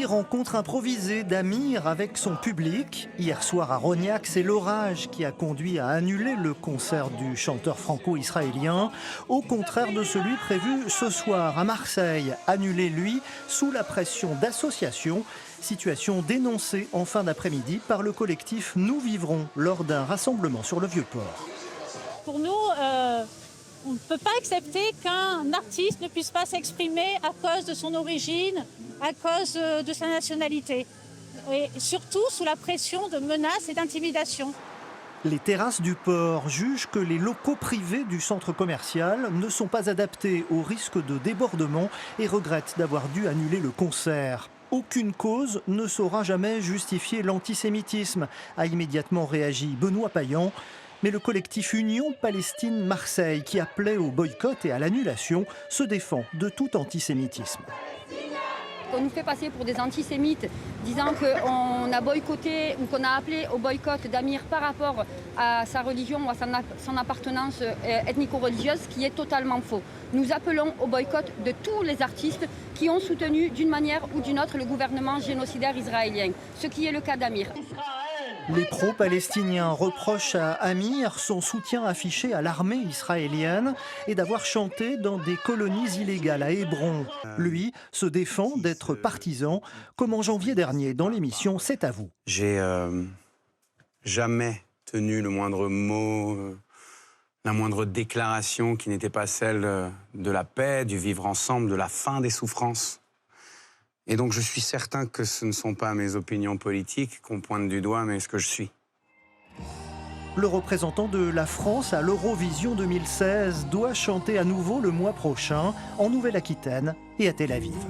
Paris, rencontre improvisée d'Amir avec son public. Hier soir à Rognac, c'est l'orage qui a conduit à annuler le concert du chanteur franco-israélien, au contraire de celui prévu ce soir à Marseille, annulé lui sous la pression d'associations. Situation dénoncée en fin d'après-midi par le collectif Nous Vivrons lors d'un rassemblement sur le Vieux-Port. Pour nous, on ne peut pas accepter qu'un artiste ne puisse pas s'exprimer à cause de son origine, à cause de sa nationalité. Et surtout sous la pression de menaces et d'intimidations. Les terrasses du port jugent que les locaux privés du centre commercial ne sont pas adaptés au risque de débordement et regrettent d'avoir dû annuler le concert. Aucune cause ne saura jamais justifier l'antisémitisme, a immédiatement réagi Benoît Payan. Mais le collectif Union Palestine Marseille, qui appelait au boycott et à l'annulation, se défend de tout antisémitisme. On nous fait passer pour des antisémites, disant qu'on a boycotté ou qu'on a appelé au boycott d'Amir par rapport à sa religion ou à son appartenance ethnico-religieuse, ce qui est totalement faux. Nous appelons au boycott de tous les artistes qui ont soutenu d'une manière ou d'une autre le gouvernement génocidaire israélien, ce qui est le cas d'Amir. Les pro-palestiniens reprochent à Amir son soutien affiché à l'armée israélienne et d'avoir chanté dans des colonies illégales à Hébron. Lui se défend d'être partisan, comme en janvier dernier dans l'émission C'est à vous. J'ai jamais tenu le moindre mot, la moindre déclaration qui n'était pas celle de la paix, du vivre ensemble, de la fin des souffrances. Et donc je suis certain que ce ne sont pas mes opinions politiques qu'on pointe du doigt, mais ce que je suis. Le représentant de la France à l'Eurovision 2016 doit chanter à nouveau le mois prochain en Nouvelle-Aquitaine et à Tel Aviv.